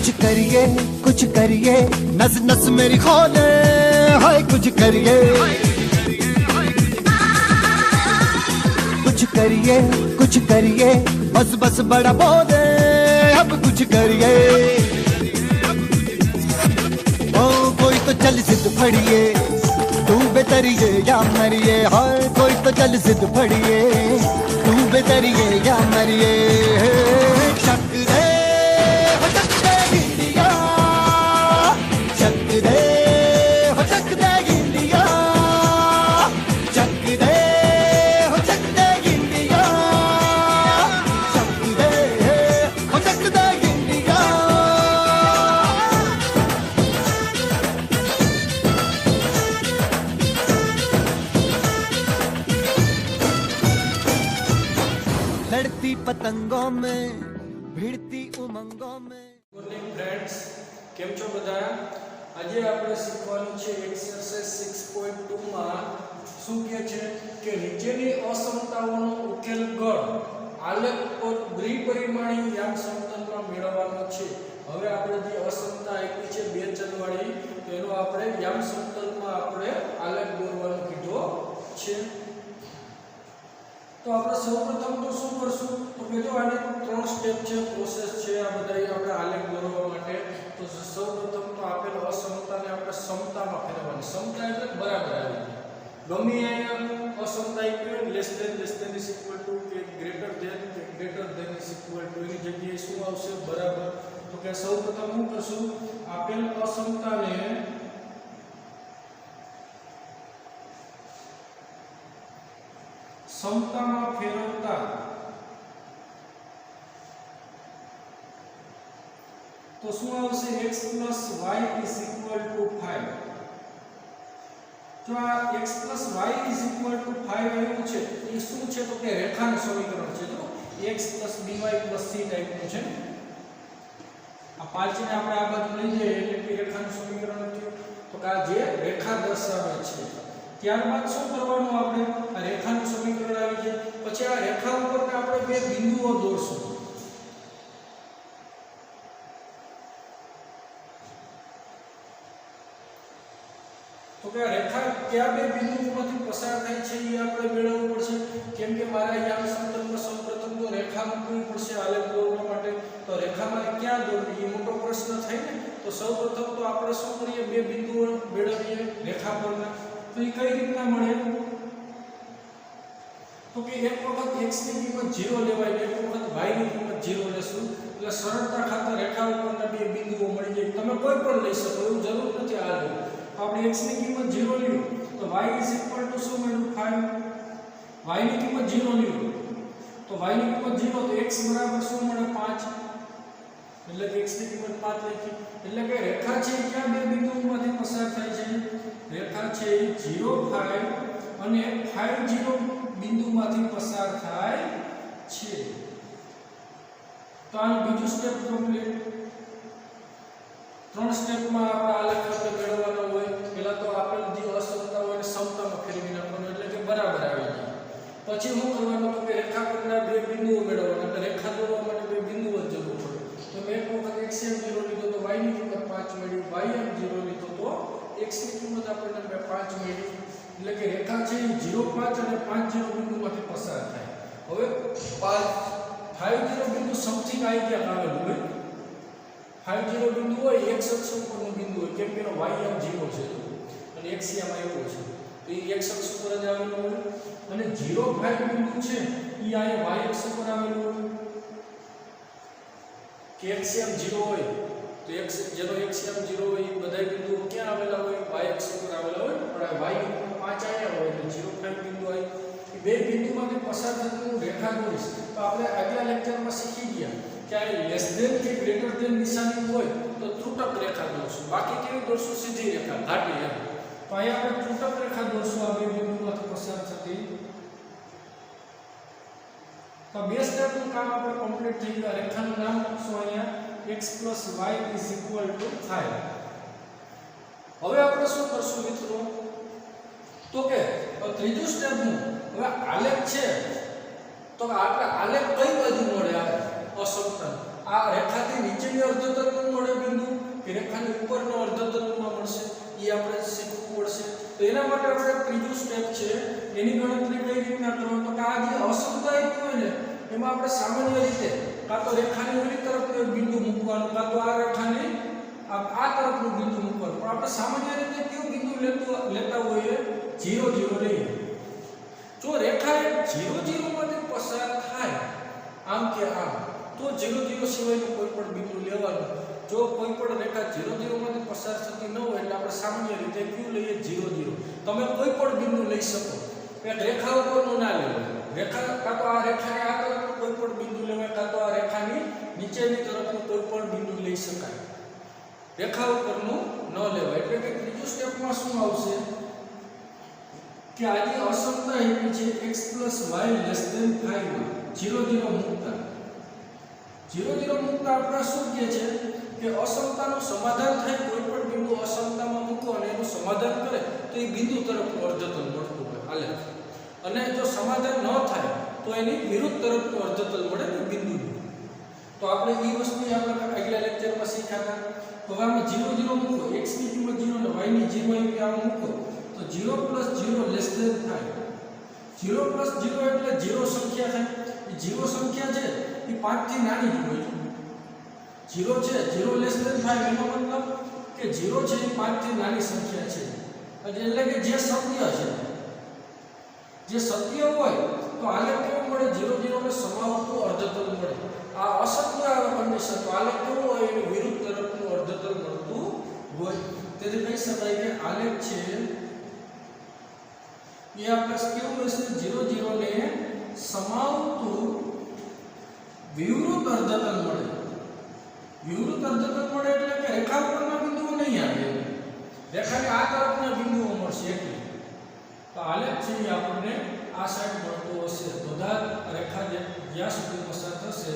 कुछ करिए नस नस मेरी खोले हाय कुछ करिए बस बस बड़ा बोले अब कुछ करिए ओ कोई तो चल सिद्ध फड़िए तू बेतरिए या मरिए हाय कोई तो चल सिद्ध फड़िए तू बेतरिए या मरिए शक दे लड़ती पतंगों में भिड़ती उमंगों में। गुड मॉर्निंग फ्रेंड्स, કેમ છો બધા? આજે આપણે શીખવાનું છે એક્સરસાઇઝ 6.2 માં શું કહે છે કે નીચેની અસમતાઓનો ઉકેલ ગણ આલેખ પર દ્વિપરિમાણીય યામ સમતલમાં મેળવવાનો છે। હવે આપણે જે અસમતા આપી છે બે ચલવાળી તેનો આપણે યામ સમતલમાં આપણે આલેખ દોરવાનો કીધો છે। तो આપણે સૌપ્રથમ તો શું કરશું તો કે જો આને ત્રણ સ્ટેપ છે પ્રોસેસ છે આ બધાય આપણે આલેખ દોરવા માટે તો સૌપ્રથમ તો આપેલ અસમતાને આપણે સમતામાં ફેરવવાની સમતા એટલે બરાબર આવી ગમે અહીંયા અસમતા equal less than is equal to કે greater than is equal to એની જગ્યાએ શું આવશે બરાબર તો કે સૌપ્રથમ હું કરશું આપેલ અસમતાને समता में फेरवता तो શું આવશે x + y = 5 જો આ x + y = 5 આવ્યું છે એ શું છે તો કે રેખાનું સમીકરણ છે જો x + by + c ટાઈપનું છે આ પાંચને આપણે આ બાજુ લઈ જઈએ એટલે કે રેખાનું સમીકરણ થયું તો કે આ જે રેખા દર્શાવે છે ત્યારબાદ શું કરવાનું આપણે આ રેખાનું સમીકરણ આવી જાય પછી આ રેખા ઉપર આપણે બે બિંદુઓ દોરશું તો કે રેખા કયા બે બિંદુઓમાંથી પસાર થાય છે એ આપણે મેળવવું પડશે કેમ કે મારા યામ સમતલમાં સૌપ્રથમ તો રેખા મૂકવી પડશે આલેખ દોરવા માટે તો રેખામાં ક્યાં દોરવી એ મોટો પ્રશ્ન થાય ને તો સૌપ્રથમ તો આપણે શું કરીએ બે બિંદુઓ મેળવીએ રેખા પરના तो ये कई રીતના મળે તો કે એક વખત x ની કિંમત 0 લેવાય એક વખત y ની કિંમત 0 લેશું એટલે સરળતા ખાતર રેખા ઉપરના બે બિંદુઓ મળી જાય તમે કોઈ પણ લઈ શકો એવું જરૂર નથી આ લો આપણે x ની કિંમત 0 લ્યો તો y = શું મળ્યું 5 y ની કિંમત 0 લ્યો તો y ની કિંમત 0 તો x બરાબર શું મળે 5 એટલે કે x ની કિંમત 5 લખી એટલે કે રેખા છે ક્યાં બે બિંદુઓમાંથી પસાર થાય છે રેખા છે 0 5 અને 5 0 બિંદુમાંથી પસાર થાય છે તો આ બીજું સ્ટેપ કમ્પ્લીટ ત્રણ સ્ટેપમાં આપણે આલેખ આપણે મેળવવાનો હોય પહેલા તો આપેલ જે અસમતા હોય એને સમતામાં ફેરવી નાખવાનું એટલે કે બરાબર આવી જાય પછી શું કરવાનું તો કે રેખા પરના બે બિંદુઓ મેળવવાના એટલે રેખા દોરવા માટે બે બિંદુઓ જ જરૂર પડે તો મેં એક વખત x m 0 લીધો તો y ની કિંમત 5 મળી y m 0 લીધો તો x ની કિંમત આપણને 5 મળી એટલે કે રેખા છે 0 5 અને 5 0 બિંદુમાંથી પસાર થાય હવે 5 0 બિંદુ સમથિંગ આવી ગયા આવેલું હોય 5 0 બિંદુ હોય x અક્ષ ઉપરનું બિંદુ હોય કેમ કે y m 0 છે અને x m આવ્યો છે તો એ x અક્ષ ઉપર જ આવેલું હોય અને 0 5 બિંદુ છે એ આ y અક્ષ ઉપર આવેલું હોય કે x m 0 હોય તો x જેનો x m 0 હોય એ બધા બિંદુઓ ક્યાં આવેલા હોય y અક્ષ ઉપર આવેલા હોય પણ y ની 5 આયા હોય એટલે 0 5 બિંદુ હોય એ બે બિંદુમાંથી પસાર થતી હું રેખા દોરીશ તો આપણે આગલા લેક્ચરમાં શીખી ગયા કે આ લેસ ધેન કે ગ્રેટર ધેન નિશાની હોય તો ત્રુટક રેખા દોરશું બાકી કેવી દોરશું સીધી રેખા ઘાટી એમ તો અહીંયા આપણે ત્રુટક રેખા દોરશું આ બે બિંદુમાંથી પસાર થતી તો બે સ્ટેપનું કામ આપણે કમ્પ્લીટ થઈ ગયું રેખાનું નામ લખશું અહીંયા x + y = 5 હવે આપણે શું કરશું મિત્રો તો કે ત્રીજું સ્ટેપનું હવે આલેખ છે તો આપણે આલેખ કઈ બાજુ મળે આ અસમતા આ રેખાથી નીચેની અર્ધ તરફ મળે માટે આપણે ત્રીજું સ્ટેપ છે એની ગણતરી કઈ રીતના કરો તો કે આ જે અસમતા આપ્યું હોય ને એમાં આપણે સામાન્ય રીતે કાં તો રેખાની ઓલી તરફનું એક બિંદુ મૂકવાનું કાં તો આ રેખાની આ તરફનું બિંદુ મૂકવાનું પણ આપણે સામાન્ય રીતે કયું બિંદુ લેતા હોઈએ 0 0 લઈએ જો રેખા 0 0 માંથી પસાર થાય આમ કે આમ તો 0 0 સિવાયનું કોઈ પણ બિંદુ લેવાનું જો કોઈ પણ રેખા 0 0 માંથી પસાર થતી ન હોય એટલે આપણે સામાન્ય રીતે કયું લઈએ 0 0 તમે કોઈ પણ બિંદુ લઈ શકો એક રેખા ઉપરનું ના લેવાય રેખા કાં તો આ રેખાની આ તરફનું કોઈ પણ બિંદુ લેવાય કાં તો આ રેખાની નીચેની તરફનું કોઈ પણ બિંદુ લઈ શકાય રેખા ઉપરનું ન લેવાય એટલે કે ત્રીજું સ્ટેપમાં શું આવશે કે આ જે અસમતા આપી છે x + y <5 માં 0 0 મૂકતા 0 0 મૂકતા આપણે શું કહે છે કે અસમતાનું સમાધાન થાય કોઈ પણ બિંદુ અસમતામાં મૂકો અને એનું સમાધાન કરે તો એ બિંદુ તરફનું અર્ધતલ મળતું હોય આલેખ અને જો સમાધાન ન થાય તો એની વિરુદ્ધ તરફનું અર્ધતલ મળે ને બિંદુનું તો આપણે એ વસ્તુ આપણે આગલા લેક્ચરમાં શીખ્યા હતા તો હવે આમાં 0 0 મૂકો x ની કિંમત 0 ને y ની 0 એવી આમ મૂકો તો 0 + 0 <5 થાય 0 + 0 એટલે 0 સંખ્યા થાય એ 0 સંખ્યા છે એ 5 થી નાની જ હોય 0 છે 0 <5 એનો મતલબ કે 0 છે એ 5 થી નાની સંખ્યા છે એટલે કે જે સત્ય છે જે સત્ય હોય તો આલેખ કેવો મળે 0 0 ને સમાવતું અર્ધતલ મળે આ અસત્ય કન્ડિશન તો આલેખ કેવો હોય એની વિરુદ્ધ તરફનું અર્ધતલ મળતું હોય તેથી કહી શકાય કે આલેખ છે એ આપણે કેવું હશે 0 0 ને સમાવતું વિવૃત અર્ધતલ મળે વિવૃત અર્ધતલ મળે એટલે કે રેખા ઉપરના બિંદુઓ નહીં આવે રેખાની આ તરફના બિંદુઓ મળશે એટલે તો આલેખ છે એ આપણને આ સાઈડ મળતો હશે બધા રેખા જ્યાં સુધી પસાર થશે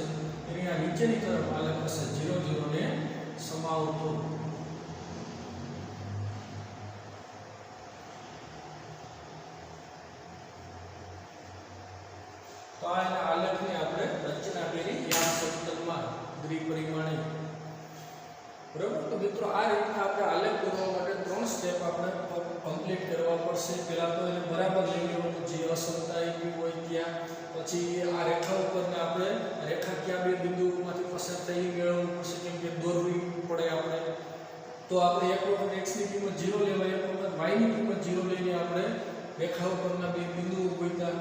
એની આ નીચેની તરફ આલેખ હશે 0 0 ને સમાવતો તો આ આલેખની આપણે રચના કરી યામ સમતલમાં દ્વિપરિમાણીય બરાબર તો મિત્રો આ રીતના આપણે આલેખ દોરવા માટે 3 સ્ટેપ આપણે કમ્પ્લીટ કરવા પડશે પહેલા તો એને બરાબર લઈ લેવાનું જે અસમતા આપી હોય ત્યાં પછી આ રેખા ઉપરને આપણે રેખા ક્યાં બે બિંદુઓમાંથી પસાર થઈ મેળવવું પડશે કેમ કે દોરવી પડે આપણે તો આપણે એક વખત x ની કિંમત 0 લેવાય એક વખત y ની કિંમત 0 લઈને આપણે રેખા ઉપરના બે બિંદુઓ ગોત્યા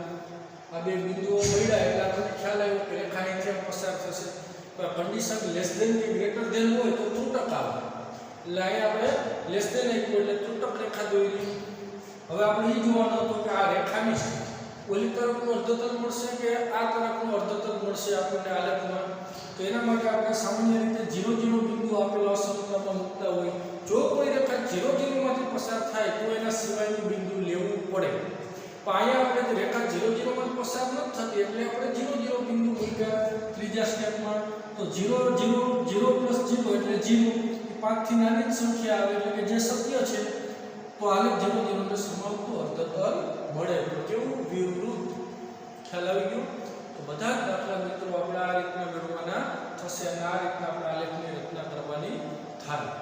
આ બે બિંદુઓ મળ્યા એટલે આપણને ખ્યાલ આવ્યો કે રેખા અહીંથી પસાર થશે કન્ડિશન લેસ ધેન કે ગ્રેટર ધેન હોય તો ત્રુટક આવે એટલે અહીં આપણે લેસ ધેન આપ્યું એટલે ત્રુટક રેખા દોરી હવે આપણે એ જોવાનું હતું કે આ રેખાની ઓલી તરફનું અર્ધતલ મળશે કે આ તરફનું અર્ધતલ મળશે આપણને આલેખમાં તો એના માટે આપણે સામાન્ય રીતે 0 0 બિંદુ આપેલો અસમતામાં મૂકતા હોય જો કોઈ રેખા 0 0 માંથી પસાર થાય તો એના સિવાયનું બિંદુ લેવું પડે પણ અહીંયા આપણે રેખા 0 0 માંથી પસાર ન થતી એટલે આપણે 0 0 બિંદુ મૂક્યા ત્રીજા સ્ટેપમાં તો 0 0 0 + 0 એટલે 0 5 થી નાની જ સંખ્યા આવે એટલે કે જે સત્ય છે તો આલેખ 0 0 ને સમાવતું અર્ધતલ મળે તો કેવું વિવૃત ખ્યાલ આવી ગયો તો બધા જ દાખલા મિત્રો આપણે આ રીતના ગણવાના થશે અને આ રીતના આપણે આલેખની રચના કરવાની થાય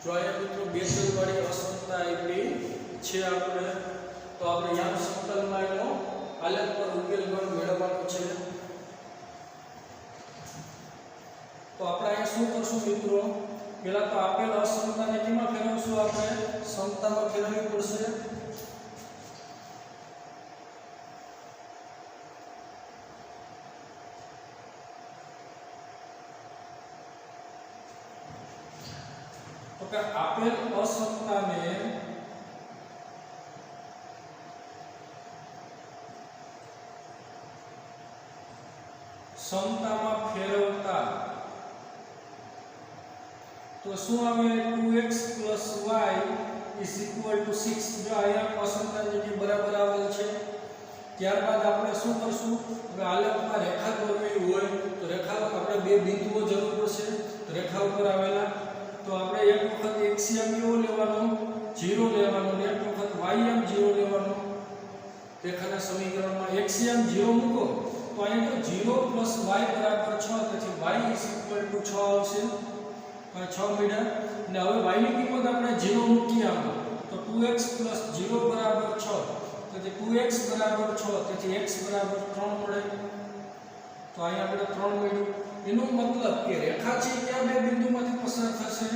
જો અહીંયા મિત્રો બે ચલવાળી અસમતા આપી છે આપણે તો આપણે યામ સમતલમાં એનો આલેખ પર ઉકેલ મેળવવાનો છે તો આપણે અહીંયા શું કરશું મિત્રો પહેલા તો આપેલ અસમતાને કેમાં ફેરવશું આપણે સમતામાં ફેરવવી પડશે तो क्या આપેल असमताने સમતામાં ફેરવતા તો શું આવે 2x y = 6 જો અહીંયા અસમતા જે બરાબર આવેલ છે ત્યારબાદ આપણે શું કરશું હવે આલેખમાં રેખા દોરવી હોય તો રેખા આપણે બે બિંદુઓ જરૂર પડશે રેખા ઉપર આવેલા તો આપણે એક વખત એક્સિયમ કેવો લેવાનો 0 લેવાનો ને એક વખત વાયમ 0 લેવાનો રેખાના સમીકરણમાં એક્સિયમ 0 મૂકો તો અહીંયા તો 0 + y = 6 તેથી y = 6 આવશે 6 મીટર અને હવે y ની કિંમત આપણે 0 મૂકી આમાં તો 2x + 0 = 6 તેથી 2x = 6 તેથી x = 3 મળે તો અહીંયા આપણે 3 મળ્યું એનો મતલબ કે રેખા છે કયા બે બિંદુમાંથી પસાર થશે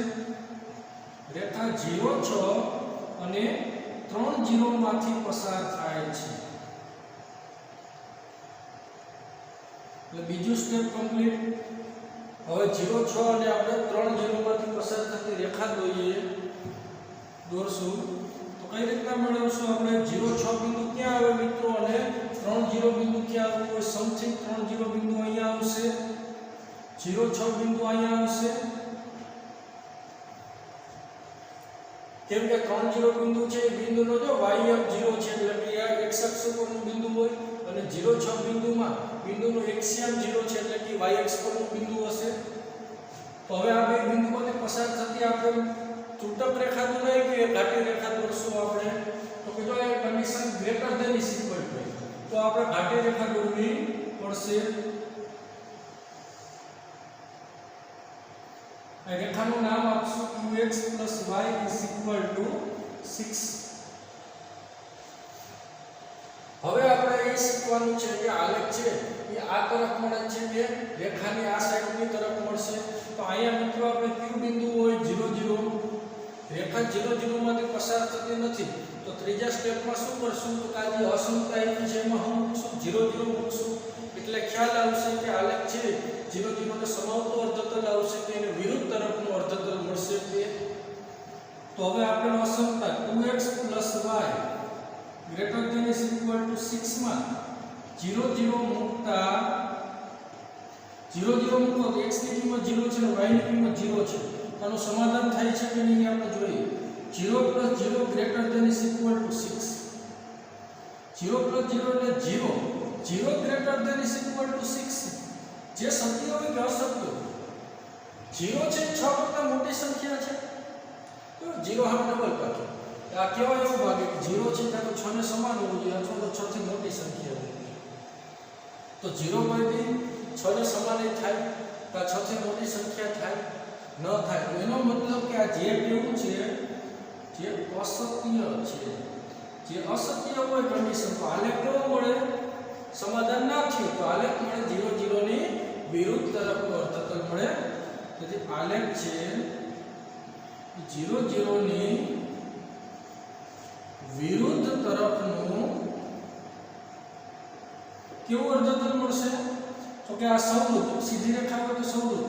રેખા 0 6 અને 3 0 માંથી પસાર થાય છે એટલે બીજું સ્ટેપ કમ્પ્લીટ હવે 0 6 અને આપણે 3 0 માંથી પસાર થતી રેખા દોરશું તો કઈ રીતના મેળવશું આપણે 0 6 બિંદુ ક્યાં આવે મિત્રો અને 3 0 બિંદુ ક્યાં આવે કોઈ સમથિંગ 3 0 બિંદુ અહીંયા આવશે 0 6 બિંદુ અહીંયા આવશે કેમ કે 3 0 બિંદુ છે એ બિંદુનો જો y અક્ષ 0 છે એટલે કે આ x અક્ષ પરનું બિંદુ હોય અને 0 6 બિંદુમાં બિંદુનો એક્સિયમ 0 છે એટલે કે y અક્ષ પરનું બિંદુ હશે તો હવે આ બે બિંદુઓથી પસાર થતી આપણે ત્રુટક રેખા દોરાય કે ઘાટી રેખા દોરશું આપણે તો કે જો આ condition greater than is equal to તો આપણે ઘાટી રેખા દોરવી પડશે આ રેખાનું નામ આપશું 2x + y = 6 હવે આપણે એ શીખવાનું છે કે આલેખ છે એ આ તરફ મળે છે કે રેખાની આ સાઈડની તરફ મળશે તો અહીંયા મિત્રો આપણે કયું બિંદુ હોય 0 0 રેખા 0 0 માંથી પસાર થતી નથી તો ત્રીજા સ્ટેપમાં શું કરશું તો આ જે અસમતા આવી છે એમાં હું મૂકશું 0 0 મૂકશું એટલે ખ્યાલ આવશે કે આલેખ છે 0 0 ને સમાવતો અર્ધતલ આવશે કે એને વિરુદ્ધ તરફનું અર્ધતલ મળશે તે તો હવે આપણે અસમતા 2x + y > 6 માં 0 0 મૂકતા 0 0 મૂકો તો x ની કિંમત 0 છે અને y ની કિંમત 0 છે આનું સમાધાન થાય છે કે નહીં આપણે જોઈએ 0 + 0 > 6 0 + 0 એટલે 0 0 > 6 જે શક્ય હોય કે અશક્ય 0 છે 6 કરતા મોટી સંખ્યા છે તો 0 હાવ ડબલ પાછો આ કેવા એવું ભાગે કે 0 છે તો 6 ને સમાન હોવું જોઈએ અથવા તો 6 થી મોટી સંખ્યા હોય તો 0 પરથી 6 ને સમાન થાય તો 6 થી મોટી સંખ્યા થાય ન થાય તો એનો મતલબ કે આ જે કેવું છે જે અસત્ય છે જે અસત્ય હોય કન્ડિશન તો આલેખ કેવો મળે સમાધાન ના થયું તો આલેખ મળે 0 0 ની વિરુદ્ધ તરફનો અર્ધતલ મળે તેથી આલેખ છે 0 0 ની વિરુદ્ધ તરફનું કેવું અર્ધતલ મળશે તો કે આ સૌવૃત્ત સીધી રેખા હોય તો સૌવૃત્ત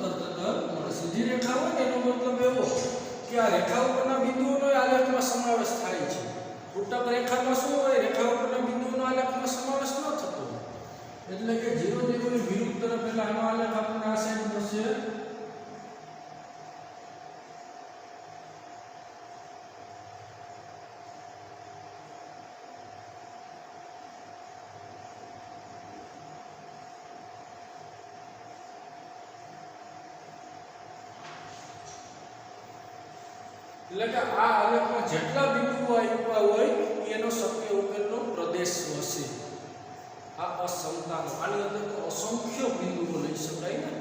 અર્ધતલ મળે સીધી રેખા હોય એનો મતલબ એવો કે આ રેખા ઉપરના બિંદુઓનો આલેખમાં સમાવેશ થાય છે ત્રુટક રેખામાં શું હોય રેખા ઉપરના બિંદુઓનો આલેખમાં સમાવેશ ન થતો એટલે કે 0 0 ની વિરુદ્ધ તરફ એટલે આનો આલેખ આપણને આ સાઈડ મળશે એટલે કે આ આલેખમાં જેટલા બિંદુઓ આવ્યા હોય એનો શક્ય ઉકેલનો પ્રદેશ હશે આ અસમતાનો આની અંદર તો અસંખ્ય બિંદુઓ લઈ શકાય ને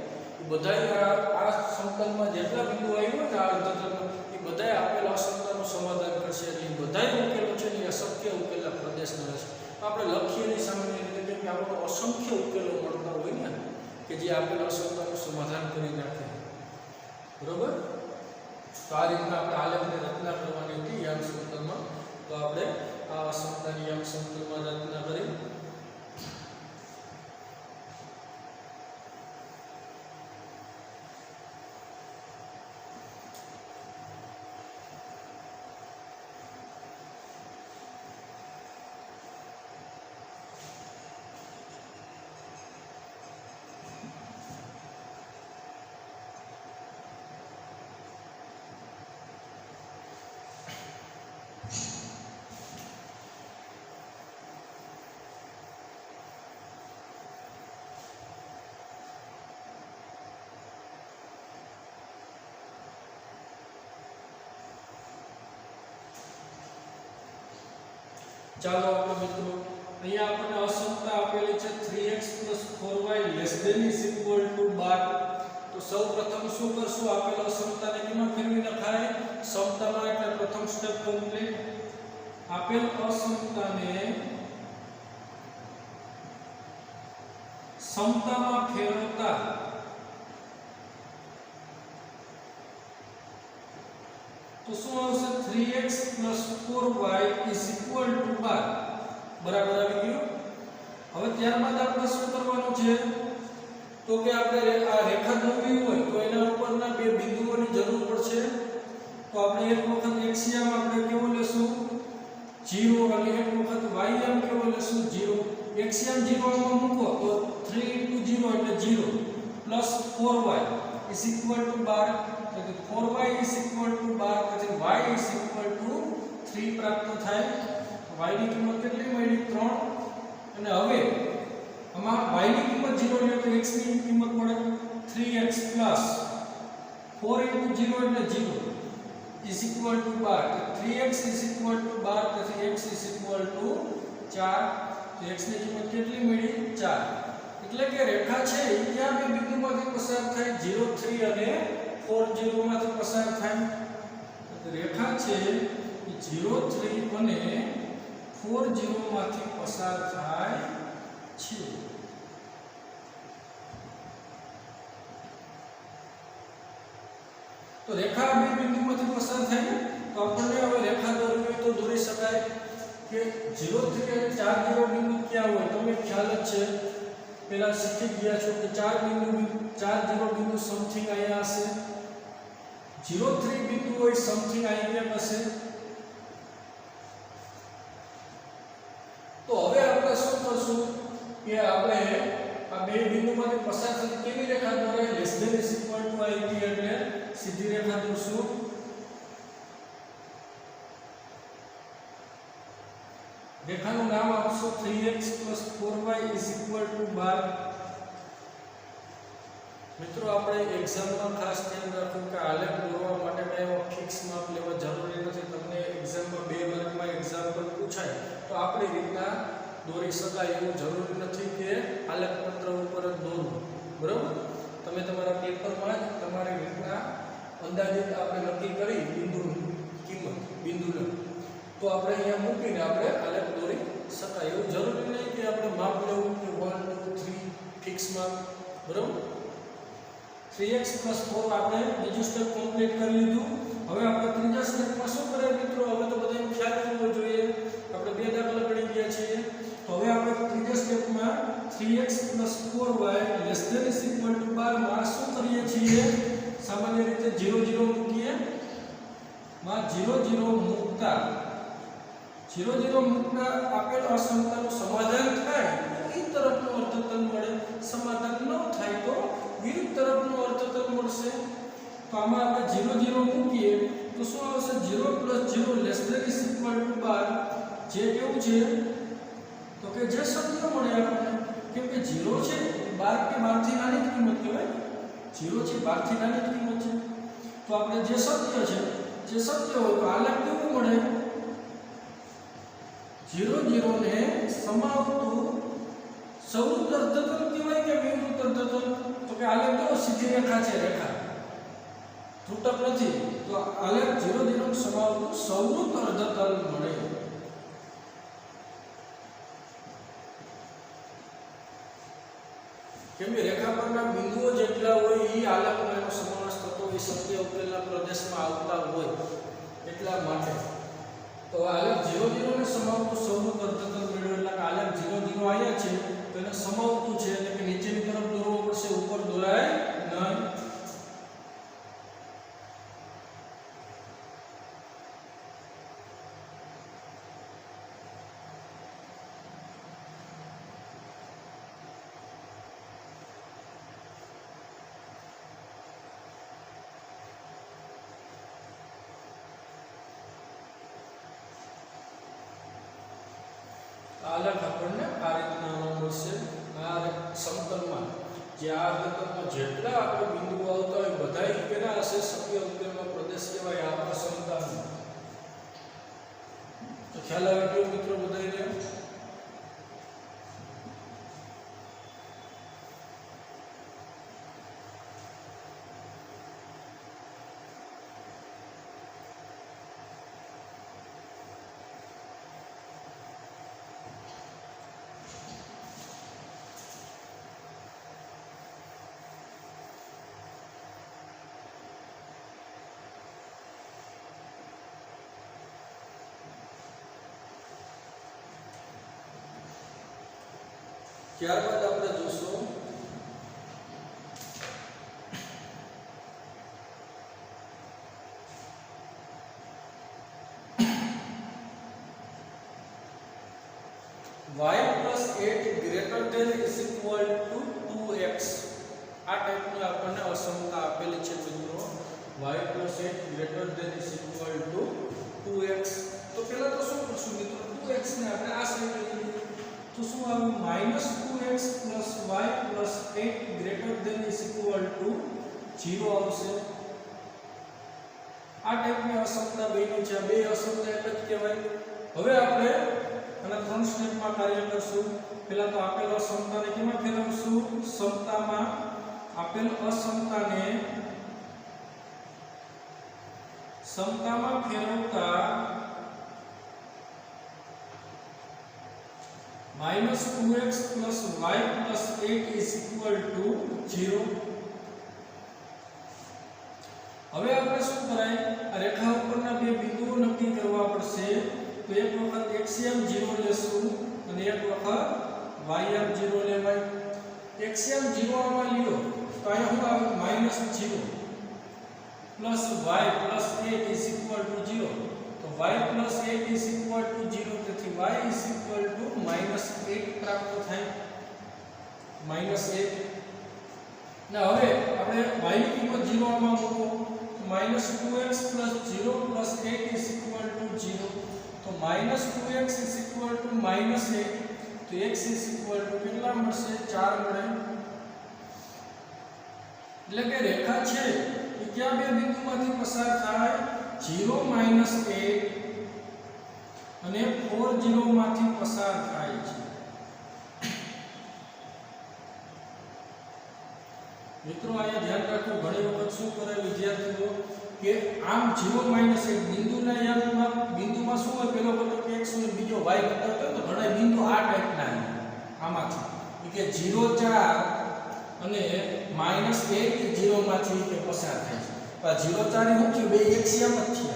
એ બધા આ સમતલમાં જેટલા બિંદુઓ આવ્યા ને આ અર્ધતલમાં એ બધા આપેલ અસમતાનું સમાધાન કરશે એટલે બધા ઉકેલો છે ને અશક્ય ઉકેલના પ્રદેશના હશે આપણે લખીએ ની સામાન્ય રીતે કે આપણને અસંખ્ય ઉકેલો મળતા હોય ને કે જે આપેલ અસમતાનું સમાધાન કરી નાખે બરોબર તો આ રીતના આપણે આલેખની રચના કરવાની હતી યામ સમતલમાં તો આપણે આ અસમતાની યામ સમતલમાં રચના કરી ચાલો આપણે મિત્રો અહીંયા આપણને અસમતા આપેલી છે 3x + 4y <= 12. તો સૌપ્રથમ શું કરશું, આપેલ અસમતાને કેમાં ફેરવી નખાય, સમતામાં. એટલે પ્રથમ સ્ટેપ કમ્પ્લીટ. આપેલ અસમતાને સમતામાં ફેરવતા તો શું આવશે, 3x + 4y = 12. બરાબર આવી ગયું. હવે ત્યારબાદ આપણે શું કરવાનું છે, તો કે આપણે આ રેખા દોરવી હોય તો એના ઉપરના બે બિંદુઓની જરૂર પડશે. તો આપણે એક વખત એક્સિયમ આપણે કેવો લેશું, 0, અને એક વખત વાયમ કેવો લેશું, 0. એક્સિયમ 0 માં મૂકો તો 3 * 0 એટલે 0 + 4y = 12. એટલે 4y = 12, પછી y = 3 પ્રાપ્ત થાય. y ની કિંમત કેટલી મળી, 3. અને હવે આમાં y ની કિંમત 0 લે તો x ની કિંમત મળે 3x + 4 * 0 એટલે 0 = 12. 3x = 12, પછી x = 4. તો x ની કિંમત કેટલી મળી, 4. એટલે કે રેખા છે એ કયા બે બિંદુમાંથી પસાર થાય, 0, 3 અને 4, 0 માંથી પસાર થાય. રેખા છે એ 0, 3 અને 4, 0 માંથી પસાર થાય છે. તો રેખા બે બિંદુમાંથી પસાર થાય ને, તો આપણને હવે રેખા દોરવી હોય તો દોરી શકાય કે 0, 3 અને 4, 0 બિંદુ ક્યાં હોય, તમને ખ્યાલ જ છે, પહેલા શીખી ગયા છો કે 4, 0 બિંદુ સમથિંગ અહીંયા હશે. 0, 3 બિંદુ હોય સમથિંગ અહીંયા હશે. તો હવે આપણે શું કરશું કે આપણે આ બે બિંદુમાંથી પસાર થતી કેવી રેખા દોરાય, <= ib એટલે સીધી રેખા દોરશું. રેખાનું નામ આપશો 3x + 4y = 12. મિત્રો આપણે એક્ઝામમાં ખાસ ધ્યાન રાખવું કે આલેખ દોરવા માટે કઈ એવો ફિક્સ માપ લેવા જરૂરી નથી. તમને એક્ઝામમાં 2 માર્કમાં એક્ઝામ્પલ પૂછાય તો આપણી રીતના દોરી શકાય એવું જરૂરી નથી કે આલેખ પત્ર ઉપર જ દોરવું. બરાબર, તમે તમારા પેપરમાં જ તમારી રીતના અંદાજિત આપણે નક્કી કરી બિંદુની કિંમત, બિંદુને તો આપણે અહીંયા મૂકીને આપણે આલેખ દોરી શકાય. એવું જરૂરી નહીં કે આપણે માપ લેવું કે 1, 2, 3 ફિક્સ માપ. બરાબર, 3x + 4 આપણે બીજું સ્ટેપ કમ્પ્લીટ કરી લીધું. હવે આપણે ત્રીજા સ્ટેપમાં શું કરીએ મિત્રો, હવે તો બધાને ખ્યાલ હોવો જોઈએ, આપણે બે દાખલા ગણી ગયા છીએ. તો હવે આપણે ત્રીજા સ્ટેપમાં 3x + 4y <= 12 માં શું કરીએ છીએ, સામાન્ય રીતે 0, 0 મૂકીએ. માં 0, 0 મૂકતા આપેલ અસમતાનું સમાધાન થાય એ તરફનું અર્થતલ મળે. સમાધાન ન થાય તો વિરુદ્ધ તરફનું અર્થતલ મળશે. તો આમાં આપણે 0, 0 મૂકીએ તો શું આવશે, 0 + 0 <= 12. જે કેવું છે તો કે જે સત્ય મળે આપણને, કેમ કે 0 છે 12 કે 12 થી નાની કિંમત કહેવાય, 0 છે 12 થી નાની કિંમત છે. તો આપણે જે સત્ય છે, જે સત્ય હોય તો આલેખ કેવું મળે, 0, 0 ને સમાવતું સૌરુદ્ધ અર્ધતલ કહેવાય કે વિવૃત અર્ધતલ. તો કે આલેખ તો સીધી રેખા છે, રેખા ત્રુટક નથી. તો આલેખ 0, 0 ને સમાવતું સૌરુદ્ધ અર્ધતલ મળે. કેમ કે રેખા પરના બિંદુઓ જેટલા હોય એ આલેખનો એનો સમાવેશ થતો હોય, સત્ય ઉકેલના પ્રદેશમાં આવતા હોય એટલા માટે. તો આલેખ 0, 0 ને સમાવતું સૌરુદ્ધ અર્ધતલ મેળવ્યું. એટલે કે આલેખ 0, 0 આવ્યા છે તો એને સમાવતું છે, એટલે કે નીચેની તરફ દોરવો પડશે, ઉપર દોરાય નહીં. આલેખ આપણને આ રીતના મળશે. આ સમતલમાં જે આ અર્ધતલમાં જેટલા આપણે બિંદુઓ આવતા હોય બધાય કેના હશે, સત્ય ઉકેલનો પ્રદેશ કહેવાય આ સમતલનો. તો ખ્યાલ આવી ગયો મિત્રો બધાને? ત્યારબાદ આપણે જોશું y plus 8 greater than is equal to 2x. આ ટાઈપની આપણને અસમતા આપેલી છે મિત્રો. y plus 8 greater than is equal to 2x. તો પહેલા તો શું કરશું મિત્રો? 2x ને આપણે આ સાઈડ લઈ લઈએ. તો શું આવે? -2x plus y plus 8 greater than is equal to 0 આવશે. આ ટાઈપની અસમતા બન્યું છે. આ બે અસમતા એક જ કહેવાય. હવે આપણે આના ત્રણ સ્ટેપમાં કાર્ય કરશું. પહેલા તો આપેલ અસમતાને કેમાં ફેરવશું? સમતામાં. આપેલ અસમતાને સમતામાં ફેરવતા -2x plus y plus 8 is equal to 0. હવે આપણે શું કરાય? આ રેખા ઉપરના બે બિંદુઓ નક્કી કરવા પડશે. તો એક વખત xm 0 લેશું અને એક વખત ym 0 લેવાય. xm 0 આમાં લ્યો તો અહીંયા શું આવે? -0 plus y plus 8 is equal to 0. તો y plus 8 is equal to 0. તેથી y is equal to -8 પ્રાપ્ત થાય. -8. ના હવે આપણે y ની કિંમત 0 આમાં મૂકો. -2x plus 0 plus 8 is equal to 0. તો -2x is equal to -8. તો x is equal to કેટલા મળશે? 4 મળે. એટલે કે રેખા છે એ કયા બે બિંદુમાંથી પસાર થાય? 0 -8 અને 4 0 માંથી પસાર થાય છે. મિત્રો અહીંયા ધ્યાન રાખો, ઘણી વખત શું કરે વિદ્યાર્થીઓ કે આમ 0 -1 બિંદુના યામમાં બિંદુમાં શું હોય? પેલો ઘટક x હોય, બીજો y ઘટક હોય. તો ઘણા બિંદુ આ ટાઈપના આમાંથી કે 0 4 અને -8 0 માંથી કે પસાર થાય છે. આ 0 4 શું થયું? બે xm જ છે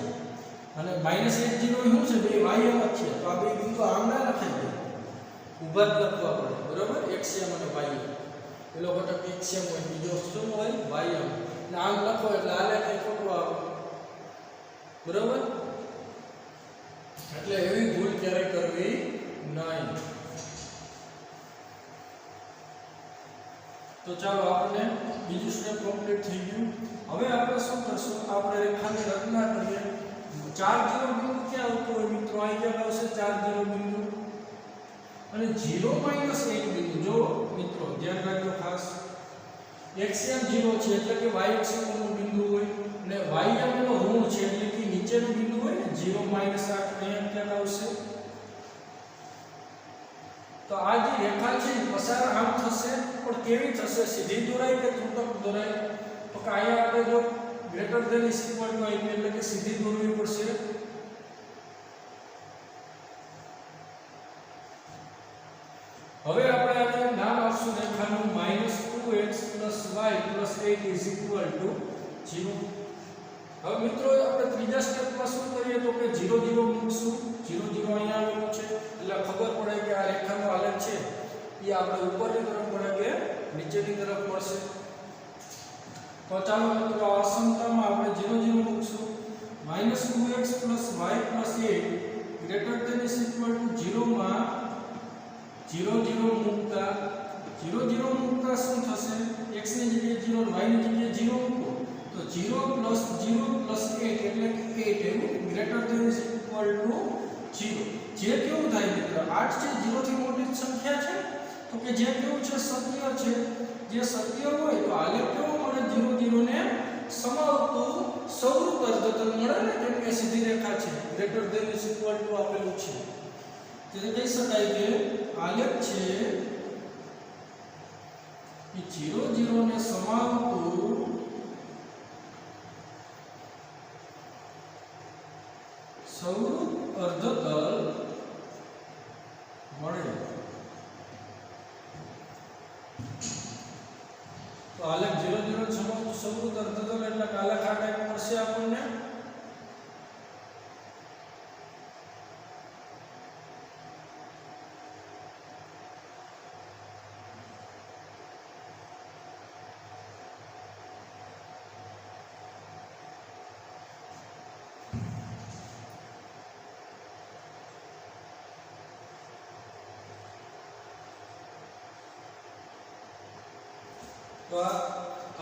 અને -8 0 શું છે? બે ym જ છે. તો આ બે બિંદુ આમ ના લખાય જાય, ઊભા જ લખવા પડે. બરોબર? xm અને ym. પેલો ઘટક xm હોય, બીજો શું હોય? ym. ને આમ લખો એટલે આલે કઈ ખોટું આવે. બરોબર? એટલે એવી ભૂલ ક્યારેય કરવી નહીં. તો ચાલો આપણે બીજું સ્ટેપ કમ્પ્લીટ થઈ ગયું. હવે આપણે શું કરશું? આપણે રેખાની રચના કરીએ. 4 0 બિંદુ ક્યાં આવતું હોય મિત્રો? અહીં ક્યાં આવશે 4 0 બિંદુ? અને 0 -8 બિંદુ. જો મિત્રો ધ્યાન રાખજો ખાસ, xm 0 છે એટલે કે y અક્ષ પરનું બિંદુ હોય અને ym નો ઋણ છે એટલે કે નીચેનું બિંદુ હોય ને 0 -8 અહીંયા ક્યાં આવશે? તો આ જે રેખા છે પસાર આમ થશે, પણ કેવી થશે? સીધી દોરાય કે ત્રુટક દોરાય? તો કે અહીંયા આપણે જો greater than is equal to આપ્યું એટલે કે સીધી દોરવી પડશે. હવે આપણે આને નામ આપશું રેખાનું -2x y 8 is equal to 0. હવે મિત્રો આપણે ત્રીજા સ્ટેપમાં શું કરીએ? તો કે 0 0 મૂકશું. 0 0 અહીંયા આવેલું છે એટલે ખબર પડે કે આ રેખાનો આલેખ છે એ આપણે ઉપરની તરફ મળે કે નીચેની તરફ મળશે. તો ચાલો મિત્રો આ અસમતામાં આપણે 0 0 મૂકશું. -2x y 8 greater than is equal to 0 માં 0 0 મૂકતા 0 0 મૂકતા શું થશે? x ની જગ્યાએ 0 y ની જગ્યાએ 0 મૂકો તો 0 + 0 + 8 એટલે કે 8 એવું greater than is equal to 0. જે કેવું થાય મિત્રો? 8 છે 0 થી મોટી સંખ્યા છે તો કે જે કેવું છે? સત્ય છે. જે સત્ય હોય તો આલેખ કેવો મળે? 0 0 ને સમાવતું સૌરૂપ અર્ધતલ મળે ને, કેમ કે સીધી રેખા છે, greater than is equal to આપેલું છે, તેથી કહી શકાય કે આલેખ છે એ 0 0 ને સમાવતું સૌરૂપ અર્ધતલ મળે. તો આલેખ 0 0 સમાવતું સૌરૂપ અર્ધતલ એટલે કે આલેખ આ ટાઈપ મળશે આપણને. તો આ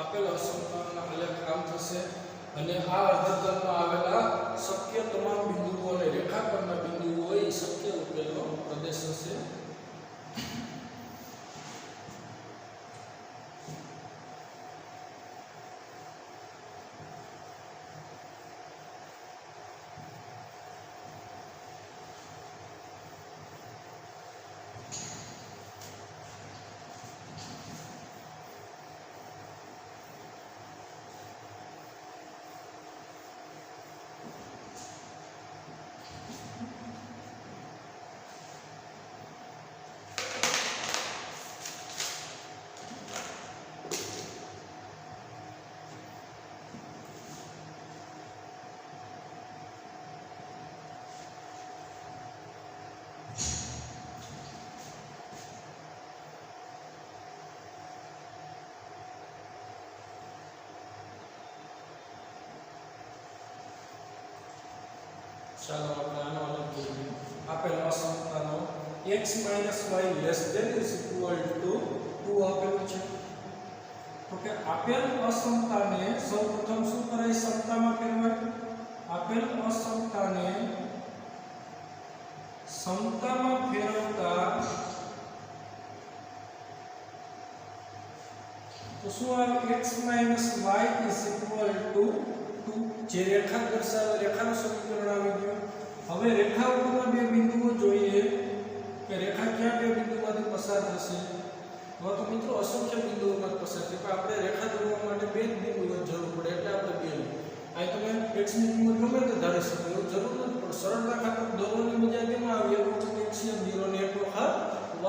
આપેલ અસમતાના આલેખ આમ થશે અને આ અર્ધતલમાં આવેલા શક્ય તમામ બિંદુઓ અને રેખા પરના બિંદુઓ હોય એ શક્ય ઉકેલનો પ્રદેશ હશે. ચાલો આપણે આનો આલેખ જોઈએ. આપેલ અસમતાનો x - y less than is equal to 2 આપેલું છે. તો કે આપેલ અસમતાને સૌપ્રથમ શું કરાય, સમતામાં ફેરવાય. આપેલ અસમતાને સમતામાં ફેરવતા તો શું આવે, x - y is equal to 2. જે રેખા દર્શાવે રેખાનું સમીકરણ આવી ગયું. હવે રેખા ઉપરના બે બિંદુઓ જોઈએ કે રેખા ક્યાં બે બિંદુમાંથી પસાર થશે. તો મિત્રો અસંખ્ય બિંદુઓમાંથી પસાર છે, પણ આપણે રેખા દોરવા માટે બે જ બિંદુઓની જરૂર પડે, એટલે આપણે બે લઈએ. અહીં તમે x ની કિંમત ગમે તે ધારી શકો, એવું જરૂર નથી, પણ સરળતા ખાતર દોરવાની મજા કેમ આવે, એક વખત x m 0 ને એક વખત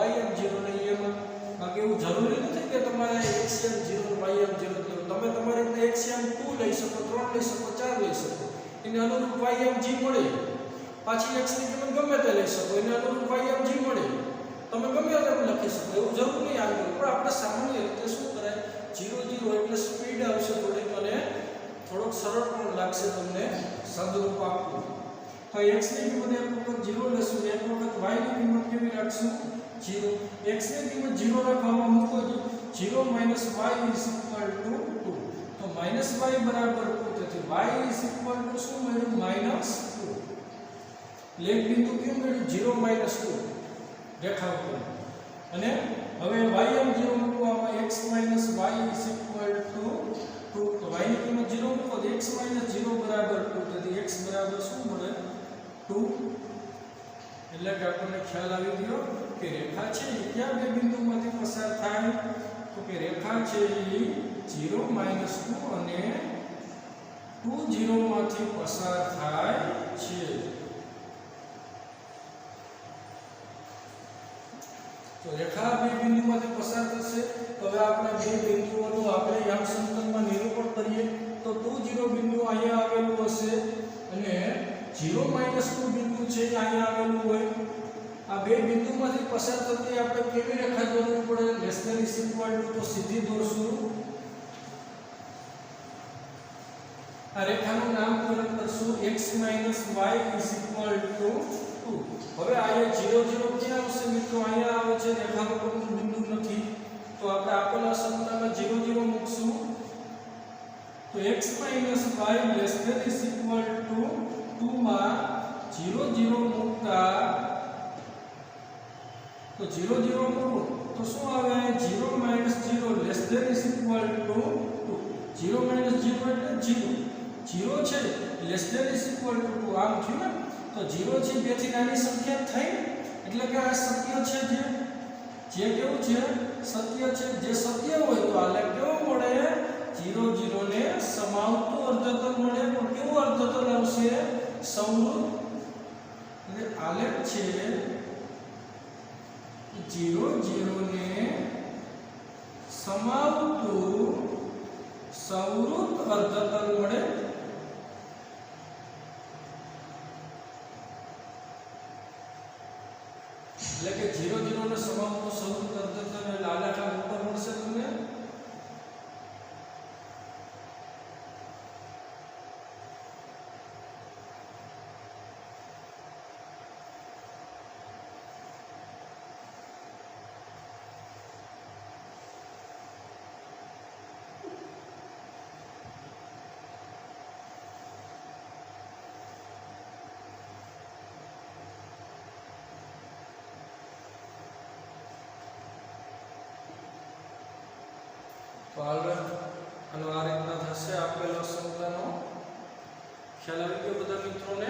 y m 0 ને એમાં. બાકી એવું જરૂરી નથી કે તમારે x m 0 ને y m 0 લેવું. તમે તમારી રીતે x m 2 લઈ શકો, 3 લઈ શકો, 4 લઈ શકો, એને અનુરૂપ y m g મળે. પાછી x ની કિંમત ગમે તે લઈ શકો, એને અનુરૂપ y m g મળે. તમે ગમે તેમ લખી શકો, એવું જરૂર નહીં આવે. પણ આપણે સામાન્ય રીતે શું કરાય, 0 0 એટલે સ્પીડ આવશે થોડીક અને થોડોક સરળ પણ લાગશે તમને સંદર્ભ આપવું. તો x ની કિંમત એક વખત 0 લેશું, એક વખત y ની કિંમત કેવી રાખશું, 0. x ની કિંમત 0 રાખવામાં મૂકો, 0 - y = 2. તો -y બરાબર 2, તેથી y = શું મળ્યું, -2. લેખ બિંદુ કેવું મળ્યું, 0 - 2 રેખા ઉપર. અને હવે y m 0 મૂકવામાં x - y = 2. તો y ની કિંમત 0 મૂકો તો x - 0 બરાબર 2, તેથી x બરાબર શું મળે, 2. એટલે કે આપણને ખ્યાલ આવી ગયો કે રેખા છે એ કયા બે બિંદુમાંથી પસાર થાય. તો કે રેખા છે એ 0 - 2 અને 2 0 માંથી પસાર થાય છે. તો રેખા બે બિંદુમાંથી પસાર થશે. તો હવે આપણે બે બિંદુઓનું આપણે યામ સમતલમાં નિરૂપણ કરીએ. તો 2 0 બિંદુ અહીંયા આવેલું હશે અને 0 - 2 બિંદુ છે અહીંયા આવેલું હોય. આ બે બિંદુમાંથી પસાર થતી આપણે કેવી રેખા દોરવી પડે, less than is equal to. તો સીધી દોરશું. આ રેખાનું નામકરણ કરશું x - y = 2. હવે અહીંયા 0 0 ક્યાં આવશે મિત્રો, અહીંયા આવે છે, રેખા ઉપરનું બિંદુ નથી. તો આપણે આપેલા સમતામાં 0 0 મૂકશું. તો x - y less than is equal to 2 માં 0 0 મૂકતા તો 0 0 મૂકો તો શું આવે, 0 - 0 less than is equal to 2. 0 - 0 એટલે 0. 0 છે less than is equal to 2 આમ થયું ને તો 0 છે 2 થી નાની સંખ્યા થઈ એટલે કે આ સત્ય છે જે કેવું છે સત્ય છે જે સત્ય હોય તો આલેખ કેવો મળે 0 0 ને સમાવતું અર્ધતલ મળે પણ કેવું અર્ધતલ આવશે સમૃદ્ધ એટલે આલેખ છે 0 0 ને સમાવતું સંવૃત અર્ધતલ મળે એટલે કે 0 0 ને સમાવતું સંવૃત અર્ધતલ એટલે આલેખ આ ઉપર મળશે તમને તો આનો આ રીતના થશે આપેલો સંખ્યાનો ખ્યાલ આવી ગયો બધા મિત્રોને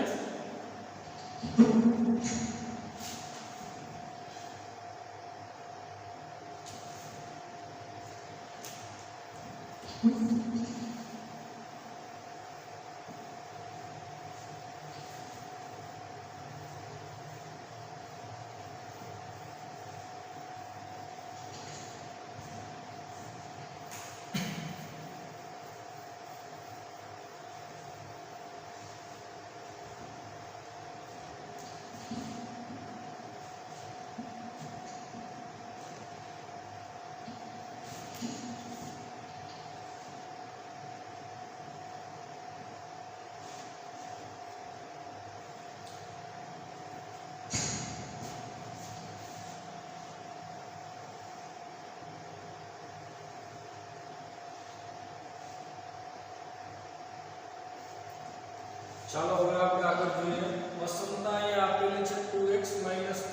ચાલો હવે આપણે આગળ જોઈએ અસમતા અહીંયા આપેલી છે 2x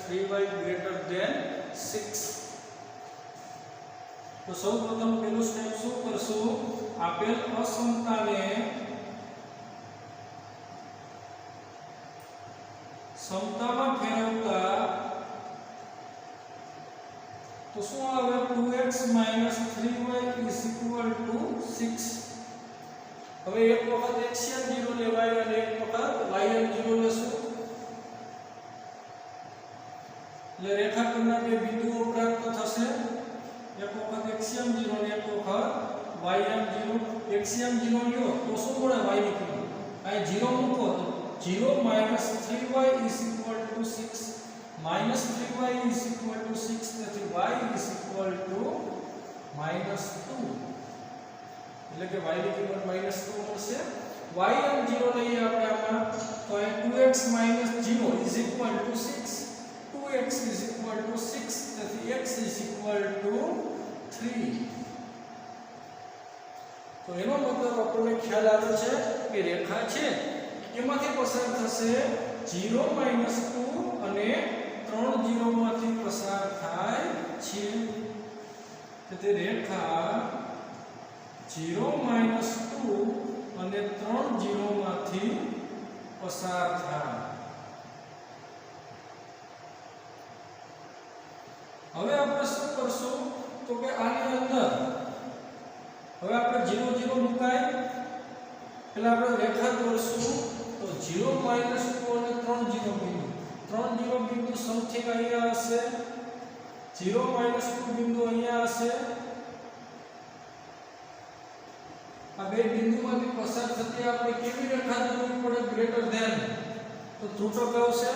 3y ગ્રેટર ધેન 6 તો સૌપ્રથમ પેલું સ્ટેપ શું કરશું આપેલ અસમતાને સમતામાં ફેરવતા તો શું આવે 2x 3y 6 હવે એક વખત xn 0 લેવાય અને એક વખત yn 0 લેશું એટલે રેખાખંડના બે બિંદુઓ પ્રાપ્ત થશે એક વખત xm 0 અને એક વખત ym 0 xm 0 લ્યો તો શું મળે y ની કિંમત અહીં 0 મૂકો તો 0 3y 6 3y 6 તેથી y 2 એટલે કે y ની કિંમત -2 મળશે ym 0 લઈએ આપણે આમાં તો અહીં 2x 0 6 2x 6 તેથી x 3 તો એનો મતલબ આપણને ખ્યાલ આવે છે કે રેખા છે એમાંથી પસાર થશે 0 -2 અને 3 0 માંથી પસાર થાય છે તેથી રેખા 0 -2 અને 3 0 માંથી પસાર થાય હવે આપણે શું કરશું તો કે આની અંદર હવે આપણે 0 0 મુકાય એટલે આપણે રેખા દોરશું તો 0 -2 અને 3 0 બિંદુ 3 0 બિંદુ સૌથી અહીંયા હશે 0 -2 બિંદુ અહીંયા હશે આ બે બિંદુમાંથી પસાર થતી આપણે કેવી રેખા દોરવી પડે ગ્રેટર ધેન તો ત્રુટક આવશે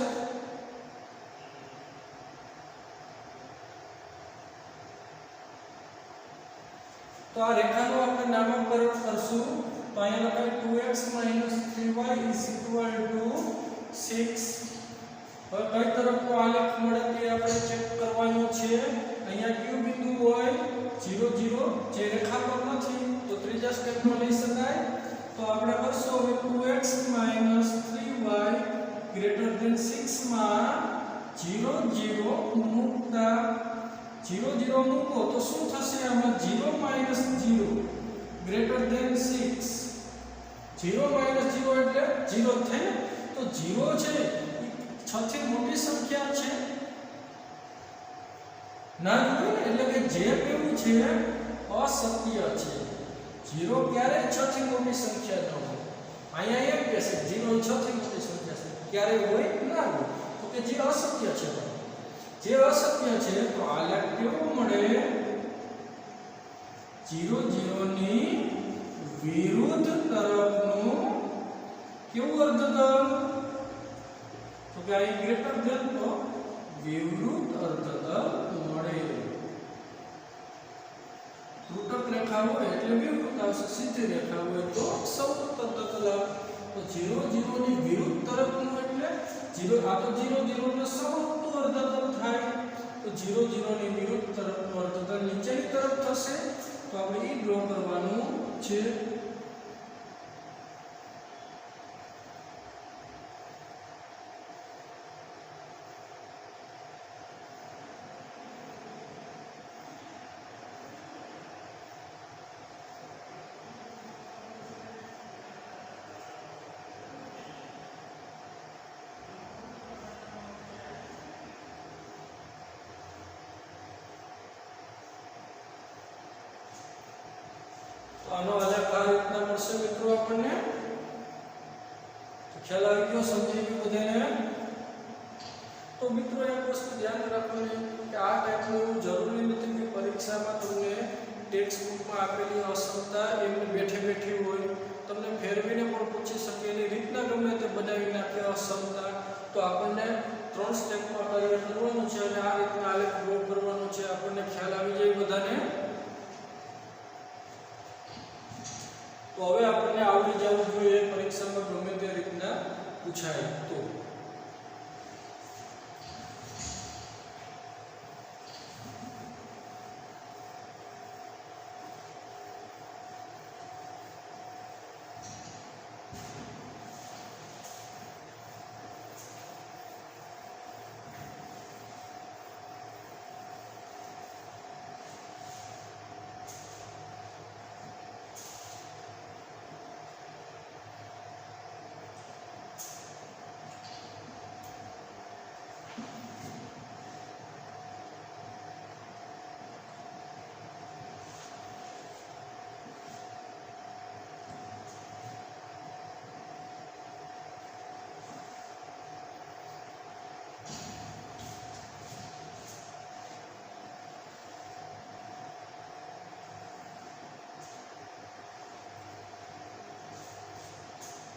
તો આ રેખાનું આપણે નામકરણ કરશું તો અહીંયા લખાય 2x 3y 6 હવે કઈ તરફનો આલેખ મળે તે આપણે ચેક કરવાનો છે અહીંયા કયું બિંદુ હોય 0 0 જે રેખા પર નથી તો ત્રીજા સ્ટેપમાં લઈ શકાય તો આપણે કરશું હવે 2x 3y ગ્રેટર ધેન 6 માં 0 0 મૂકતા 0 0 મૂકો તો શું થશે આમાં 0 0 ગ્રેટર ધેન 6 0 માઈનસ 0 એટલે 0 થાય ને, તો 0 છે એ 6 થી મોટી સંખ્યા છે ના હોય ને, એટલે કે જે કેવું છે અસત્ય છે. 0 ક્યારે 6 થી મોટી સંખ્યા ન હોય. અહીંયા એમ કહેશે 0 એ 6 થી મોટી સંખ્યા છે, ક્યારે હોય ના હોય, તો કે જે અસત્ય છે. જે અસત્ય છે તો આલેખ કેવો મળે? 0 0 ની વિરુદ્ધ તરફનું કેવું અર્ધતલ? તો કે આ ગ્રેટર ધેન તો વિવૃત અર્ધતલ મળે. ત્રુટક રેખા હોય એટલે વિવૃત આવશે, સીધી રેખા હોય તો સમતલ અર્ધતલ. તો 0 0 ની વિરુદ્ધ તરફનું એટલે 0 આ તો 0 0 નો સમતલ અર્ધતલ થાય. તો 0 0 ની વિરુદ્ધ તરફનું અર્ધતલ નીચેની તરફ થશે. તો આપણે એ ડ્રો કરવાનું છે. આનો આલેખ આ રીતના મળશે મિત્રો આપણને. ખ્યાલ આવી ગયો? સમજી ગયું બધાને? તો મિત્રો એક વસ્તુ ધ્યાન રાખવાની કે આ ટાઈપનું એવું જરૂરી નથી કે પરીક્ષામાં તમને ટેક્સ્ટ બુકમાં આપેલી અસમતા એમને બેઠે બેઠી હોય, તમને ફેરવીને પણ પૂછી શકે, એની રીતના ગમે તે બનાવી નાખે અસમતા. તો આપણને 3 સ્ટેપમાં કાર્ય કરવાનું છે અને આ રીતના આલેખ ડ્રો કરવાનો છે. આપણને ખ્યાલ આવી જાય બધાને? તો હવે આપણને આવડી જવું જોઈએ પરીક્ષામાં ગમે તે રીતના પૂછાય તો.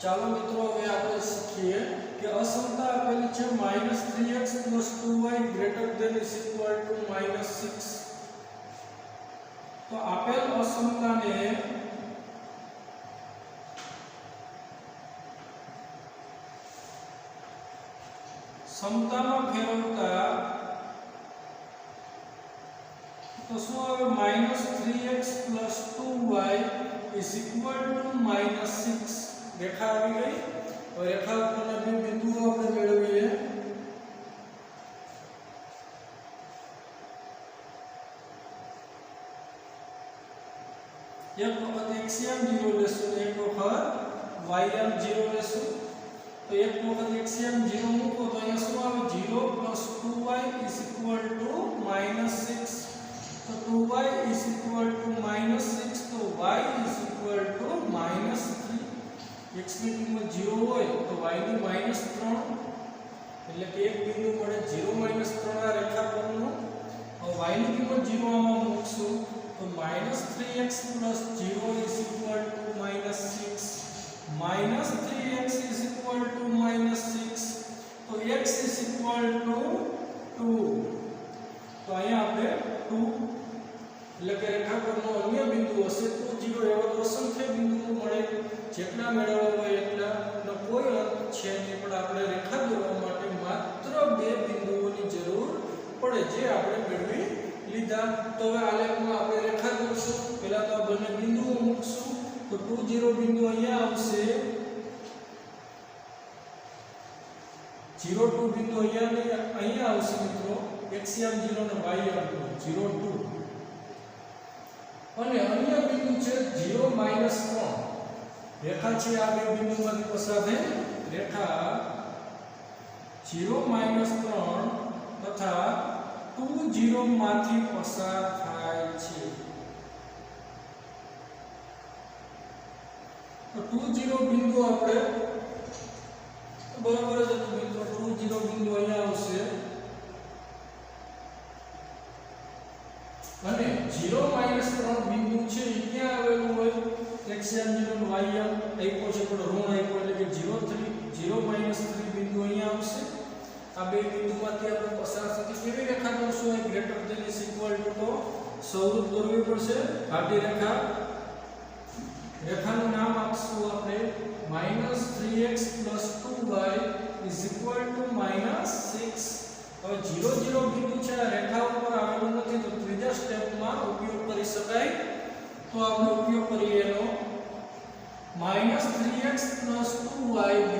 ચાલો મિત્રો હવે આપણે શીખીએ કે અસમતા આપેલી છે -3x + 2y > -6. તો આપેલ અસમતાને સમતામાં ફેરવતા તો શું આવે? -3x + 2y = -6. રેખા આવી ગઈ. હવે રેખા ઉપરના બે બિંદુઓ આપણે મેળવીએ. એક વખત xm 0 લેશું, એક વખત ym 0 લેશું. તો એક વખત xm 0 મૂકો તો અહીંયા શું આવે? 0 + 2y = -6. તો 2y = -6, તો y = -3. x ની કિંમત 0 હોય તો y ની -3, એટલે કે એક બિંદુ મળે 0 -3 આ રેખા પરનું. હવે y ની કિંમત 0 આમાં મૂકશું તો -3x + 0 = -6, -3x = -6, તો x = 2. તો અહીંયા આપણે 2 એટલે કે રેખા પરનો અન્ય બિંદુ હશે 2 0. એવા તો અસંખ્ય બિંદુઓ મળે, જેટલા મેળવવા હોય એટલા. નો કોઈ અંત છે નહીં, પણ આપણે રેખા દોરવા માટે માત્ર 2 બિંદુઓની જરૂર પડે, જે આપણે મેળવી લીધા. તો હવે આલેખમાં આપણે રેખા દોરશું. પહેલા તો આ બંને બિંદુઓ મૂકશું. તો 2 0 બિંદુ અહીંયા આવશે, 0 2 બિંદુ અહીંયા આવશે મિત્રો. xm 0 ને ym 0 2. અને અન્ય બિંદુ છે 0 -3. રેખા છે આ બે બિંદુમાંથી પસાર થઈ રેખા 0 -3 તથા 2 0 માંથી પસાર થાય છે તો 2 0 બિંદુ આપણે બરાબર જ હતું મિત્રો 2 0 બિંદુ અહીંયા આવશે અને 0 -3 બિંદુ છે એ ક્યાં આવેલું હોય x m 0 y m આપ્યો છે પણ ઋણ આપ્યો એટલે કે 0 -3 બિંદુ અહીંયા આવશે આ બે બિંદુમાંથી આપણે પસાર થતી કેવી રેખા દોરશું એ greater than is equal to તો સૌરુદ્ધ દોરવી પડશે ઘાટી રેખા રેખાનું નામ આપશું આપણે -3x + 2y = -6 હવે 0 0 બિંદુ છે આ રેખા ઉપર આવેલું નથી તો ત્રીજા સ્ટેપમાં ઉપયોગ કરી શકાય તો આપણે ઉપયોગ કરીએ એનો -3x + 2y >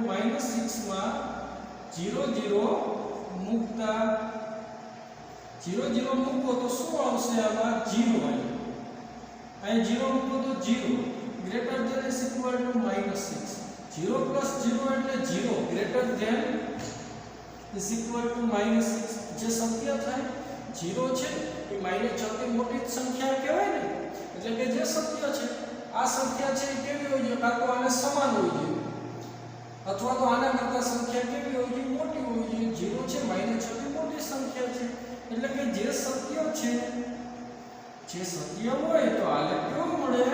-6 માં 0 0 મૂકતા 0 0 મૂકો તો શું આવશે આમાં 0 આવે અહીં 0 મૂકો તો 0 greater than is equal to -6 0 plus 0 એટલે 0 greater than is equal to -6 જે સત્ય થાય 0 છે એ -6 થી મોટી સંખ્યા કહેવાય ને એટલે કે જે સત્ય છે આ સંખ્યા છે એ કેવી હોય છે કાં તો આને સમાન હોય છે અથવા તો આના કરતા સંખ્યા કેવી હોય છે મોટી હોય છે 0 છે -6 થી મોટી સંખ્યા છે એટલે કે જે સત્ય છે જે સત્ય હોય તો આલે કેવું મળે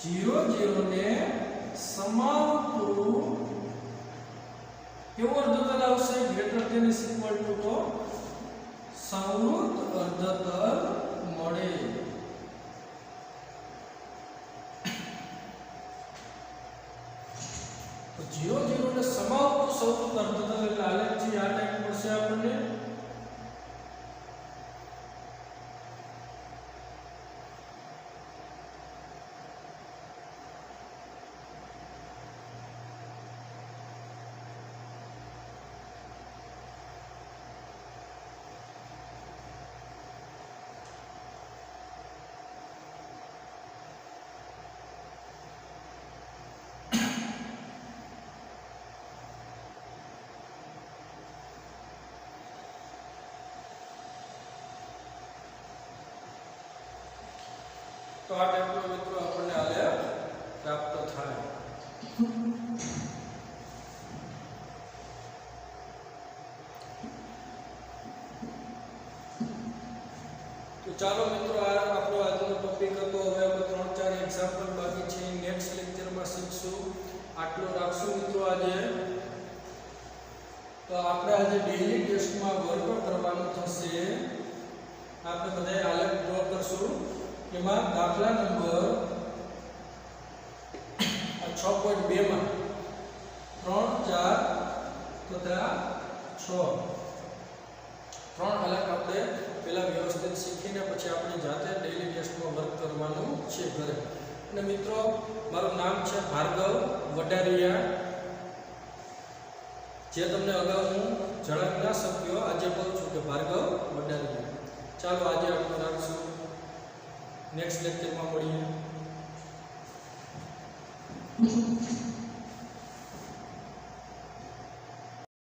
0 0 ને સમાવતું કેવો અર્ધતલ આવશે greater than is equal to તો સંવૃત અર્ધતલ મળે તો 0 0 ને સમાવતું સંવૃત અર્ધતલ એટલે આલેખ છે આ ટાઈપ મળશે આપણને તો આ ટાઈપનો મિત્રો આપણને આલેખ પ્રાપ્ત થાય તો ચાલો મિત્રો આ આપણો આજનો ટોપિક હતો હવે આપણે 3-4 એક્ઝામ્પલ બાકી છે નેક્સ્ટ લેક્ચરમાં શીખશું આટલું રાખશું મિત્રો આજે તો આપણે આજે ડેઈલી ટેસ્ટમાં વર્ક કરવાનું થશે આપણે બધાએ આલેખ ડ્રો કરશું એમાં દાખલા નંબર 6.2 માં 3 4 તથા 6 ત્રણ આલેખ આપણે પહેલા વ્યવસ્થિત શીખીને પછી આપણે જાતે ડેઈલી ટેસ્ટમાં વર્ક કરવાનું છે ઘરે અને મિત્રો મારું નામ છે ભાર્ગવ વડારિયા જે તમને અગાઉ હું જણાવી ના શક્યો આજે કહું છું કે ભાર્ગવ વડારિયા ચાલો આજે આપણે રાખશું નેક્સ્ટ લેક્ચરમાં મળીએ